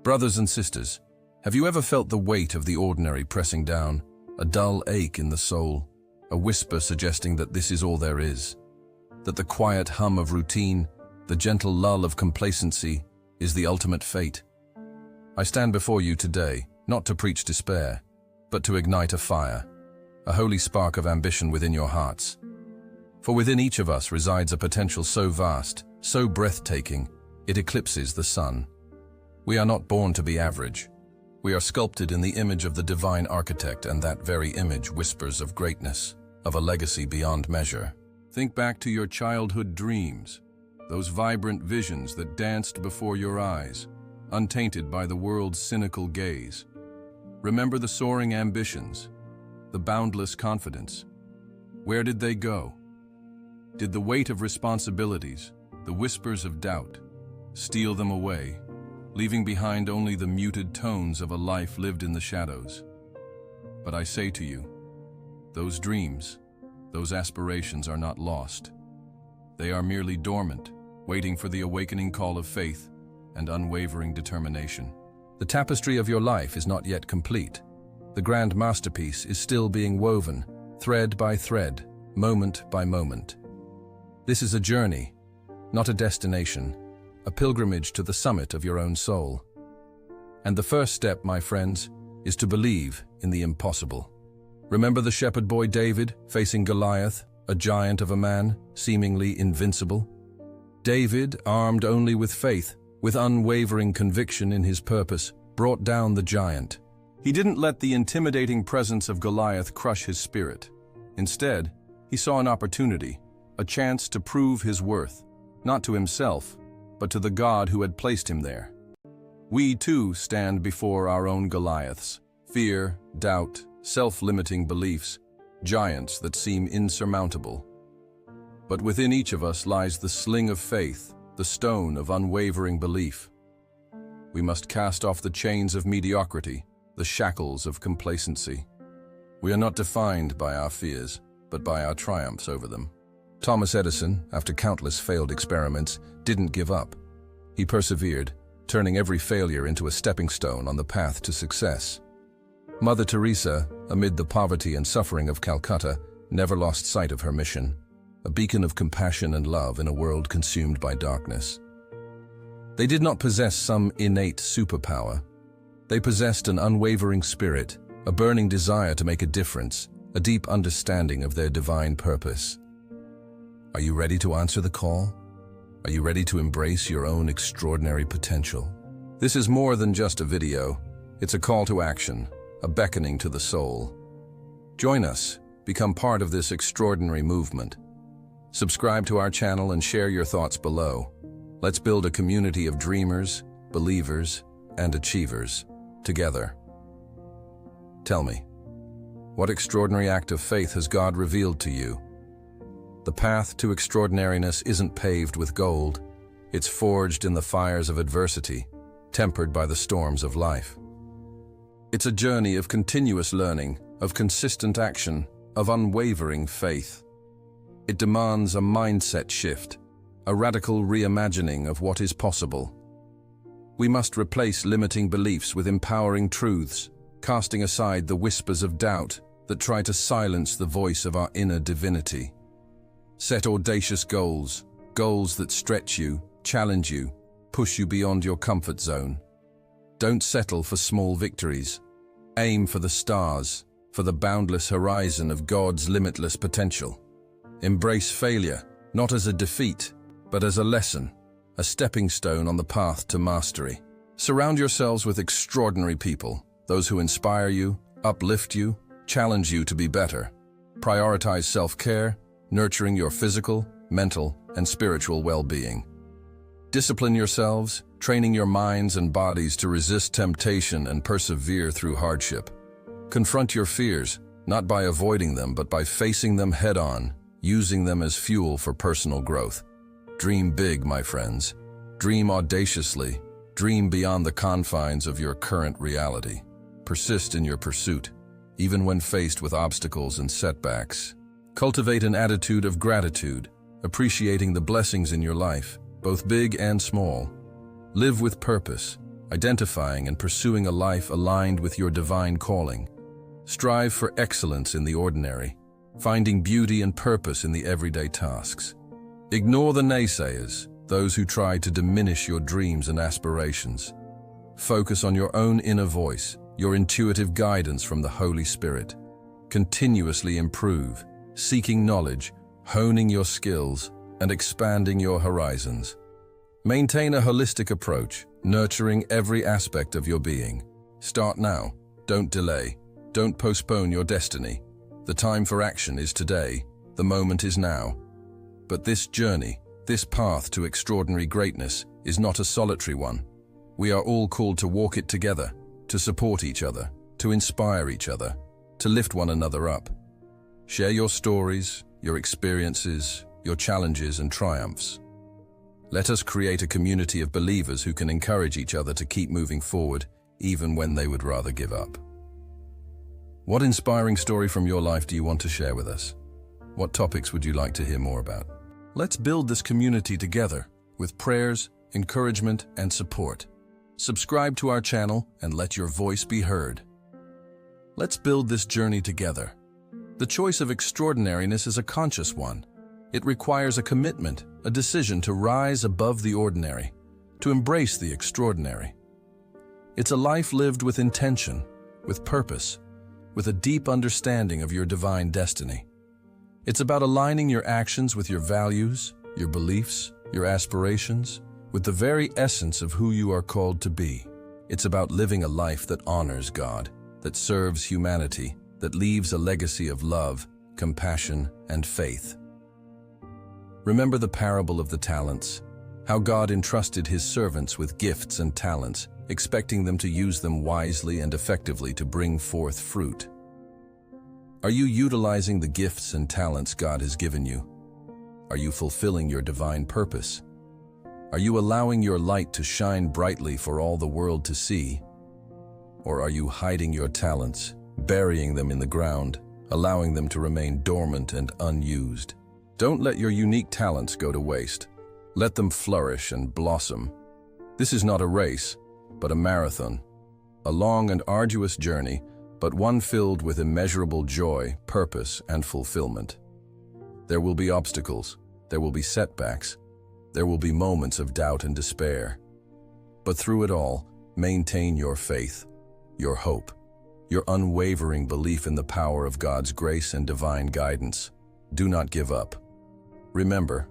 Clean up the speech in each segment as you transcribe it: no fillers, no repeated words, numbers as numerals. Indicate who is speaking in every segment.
Speaker 1: Brothers and sisters, have you ever felt the weight of the ordinary pressing down, a dull ache in the soul, a whisper suggesting that this is all there is, that the quiet hum of routine, the gentle lull of complacency, is the ultimate fate? I stand before you today, not to preach despair, but to ignite a fire, a holy spark of ambition within your hearts. For within each of us resides a potential so vast, so breathtaking, it eclipses the sun. We are not born to be average. We are sculpted in the image of the divine architect, and that very image whispers of greatness, of a legacy beyond measure. Think back to your childhood dreams, those vibrant visions that danced before your eyes, untainted by the world's cynical gaze. Remember the soaring ambitions, the boundless confidence. Where did they go? Did the weight of responsibilities, the whispers of doubt, steal them away, leaving behind only the muted tones of a life lived in the shadows? But I say to you, those dreams, those aspirations are not lost. They are merely dormant, waiting for the awakening call of faith and unwavering determination. The tapestry of your life is not yet complete. The grand masterpiece is still being woven, thread by thread, moment by moment. This is a journey, not a destination, a pilgrimage to the summit of your own soul. And the first step, my friends, is to believe in the impossible. Remember the shepherd boy David facing Goliath, a giant of a man, seemingly invincible? David, armed only with faith, with unwavering conviction in his purpose, brought down the giant. He didn't let the intimidating presence of Goliath crush his spirit. Instead, he saw an opportunity, a chance to prove his worth, not to himself, but to the God who had placed him there. We too stand before our own Goliaths, fear, doubt, self-limiting beliefs, giants that seem insurmountable. But within each of us lies the sling of faith, the stone of unwavering belief. We must cast off the chains of mediocrity, the shackles of complacency. We are not defined by our fears, but by our triumphs over them. Thomas Edison, after countless failed experiments, didn't give up. He persevered, turning every failure into a stepping stone on the path to success. Mother Teresa, amid the poverty and suffering of Calcutta, never lost sight of her mission, a beacon of compassion and love in a world consumed by darkness. They did not possess some innate superpower. They possessed an unwavering spirit, a burning desire to make a difference, a deep understanding of their divine purpose. Are you ready to answer the call? Are you ready to embrace your own extraordinary potential? This is more than just a video. It's a call to action, a beckoning to the soul. Join us, become part of this extraordinary movement. Subscribe to our channel and share your thoughts below. Let's build a community of dreamers, believers, and achievers, together. Tell me, what extraordinary act of faith has God revealed to you? The path to extraordinariness isn't paved with gold. It's forged in the fires of adversity, tempered by the storms of life. It's a journey of continuous learning, of consistent action, of unwavering faith. It demands a mindset shift, a radical reimagining of what is possible. We must replace limiting beliefs with empowering truths, casting aside the whispers of doubt that try to silence the voice of our inner divinity. Set audacious goals, goals that stretch you, challenge you, push you beyond your comfort zone. Don't settle for small victories. Aim for the stars, for the boundless horizon of God's limitless potential. Embrace failure, not as a defeat, but as a lesson, a stepping stone on the path to mastery. Surround yourselves with extraordinary people, those who inspire you, uplift you, challenge you to be better. Prioritize self-care, nurturing your physical, mental, and spiritual well-being. Discipline yourselves, training your minds and bodies to resist temptation and persevere through hardship. Confront your fears, not by avoiding them, but by facing them head-on, using them as fuel for personal growth. Dream big, my friends. Dream audaciously. Dream beyond the confines of your current reality. Persist in your pursuit, even when faced with obstacles and setbacks. Cultivate an attitude of gratitude, appreciating the blessings in your life, both big and small. Live with purpose, identifying and pursuing a life aligned with your divine calling. Strive for excellence in the ordinary, finding beauty and purpose in the everyday tasks. Ignore the naysayers, those who try to diminish your dreams and aspirations. Focus on your own inner voice, your intuitive guidance from the Holy Spirit. Continuously improve, seeking knowledge, honing your skills, and expanding your horizons. Maintain a holistic approach, nurturing every aspect of your being. Start now. Don't delay. Don't postpone your destiny. The time for action is today. The moment is now. But this journey, this path to extraordinary greatness, is not a solitary one. We are all called to walk it together, to support each other, to inspire each other, to lift one another up. Share your stories, your experiences, your challenges and triumphs. Let us create a community of believers who can encourage each other to keep moving forward, even when they would rather give up. What inspiring story from your life do you want to share with us? What topics would you like to hear more about? Let's build this community together with prayers, encouragement, and support. Subscribe to our channel and let your voice be heard. Let's build this journey together. The choice of extraordinariness is a conscious one. It requires a commitment, a decision to rise above the ordinary, to embrace the extraordinary. It's a life lived with intention, with purpose, with a deep understanding of your divine destiny. It's about aligning your actions with your values, your beliefs, your aspirations, with the very essence of who you are called to be. It's about living a life that honors God, that serves humanity, that leaves a legacy of love, compassion, and faith. Remember the parable of the talents, how God entrusted his servants with gifts and talents, expecting them to use them wisely and effectively to bring forth fruit. Are you utilizing the gifts and talents God has given you? Are you fulfilling your divine purpose? Are you allowing your light to shine brightly for all the world to see? Or are you hiding your talents, burying them in the ground, allowing them to remain dormant and unused? Don't let your unique talents go to waste. Let them flourish and blossom. This is not a race, but a marathon, a long and arduous journey, but one filled with immeasurable joy, purpose, and fulfillment. There will be obstacles, there will be setbacks, there will be moments of doubt and despair. But through it all, maintain your faith, your hope, your unwavering belief in the power of God's grace and divine guidance. Do not give up. Remember,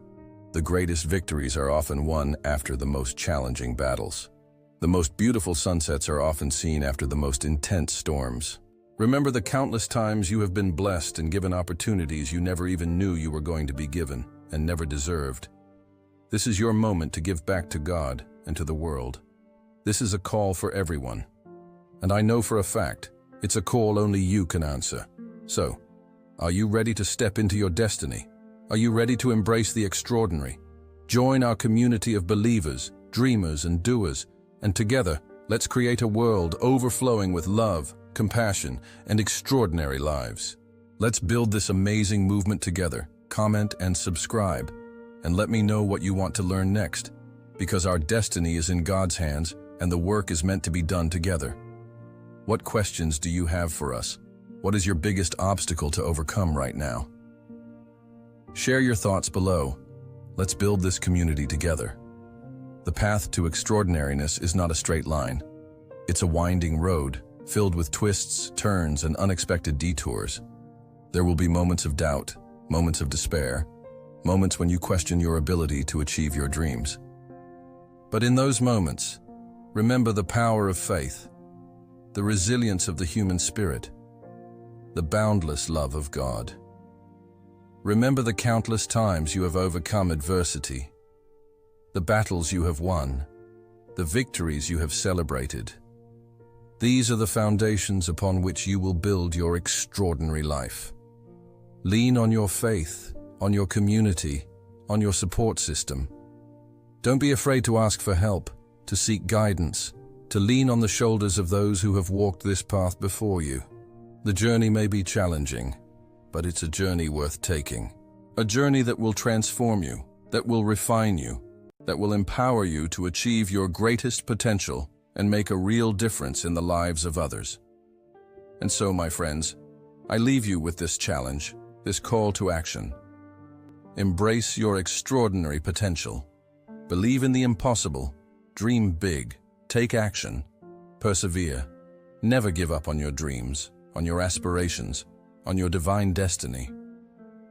Speaker 1: the greatest victories are often won after the most challenging battles. The most beautiful sunsets are often seen after the most intense storms. Remember the countless times you have been blessed and given opportunities you never even knew you were going to be given and never deserved. This is your moment to give back to God and to the world. This is a call for everyone. And I know for a fact, it's a call only you can answer. So, are you ready to step into your destiny? Are you ready to embrace the extraordinary? Join our community of believers, dreamers, and doers, and together, let's create a world overflowing with love, compassion, and extraordinary lives. Let's build this amazing movement together. Comment and subscribe, and let me know what you want to learn next, because our destiny is in God's hands and the work is meant to be done together. What questions do you have for us? What is your biggest obstacle to overcome right now? Share your thoughts below. Let's build this community together. The path to extraordinariness is not a straight line. It's a winding road, filled with twists, turns, and unexpected detours. There will be moments of doubt, moments of despair, moments when you question your ability to achieve your dreams. But in those moments, remember the power of faith, the resilience of the human spirit, the boundless love of God. Remember the countless times you have overcome adversity, the battles you have won, the victories you have celebrated. These are the foundations upon which you will build your extraordinary life. Lean on your faith, on your community, on your support system. Don't be afraid to ask for help, to seek guidance, to lean on the shoulders of those who have walked this path before you. The journey may be challenging, but it's a journey worth taking. A journey that will transform you, that will refine you, that will empower you to achieve your greatest potential and make a real difference in the lives of others. And so, my friends, I leave you with this challenge, this call to action. Embrace your extraordinary potential. Believe in the impossible. Dream big. Take action. Persevere. Never give up on your dreams, on your aspirations, on your divine destiny.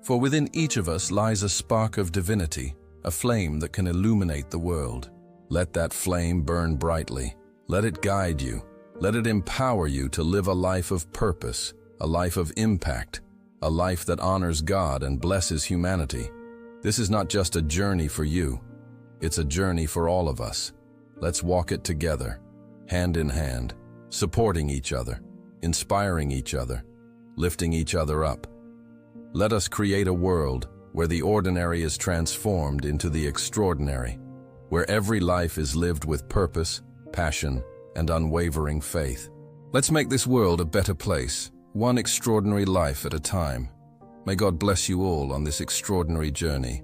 Speaker 1: For within each of us lies a spark of divinity, a flame that can illuminate the world. Let that flame burn brightly. Let it guide you. Let it empower you to live a life of purpose, a life of impact, a life that honors God and blesses humanity. This is not just a journey for you. It's a journey for all of us. Let's walk it together, hand in hand, supporting each other, inspiring each other, lifting each other up. Let us create a world where the ordinary is transformed into the extraordinary, where every life is lived with purpose, passion, and unwavering faith. Let's make this world a better place, one extraordinary life at a time. May God bless you all on this extraordinary journey.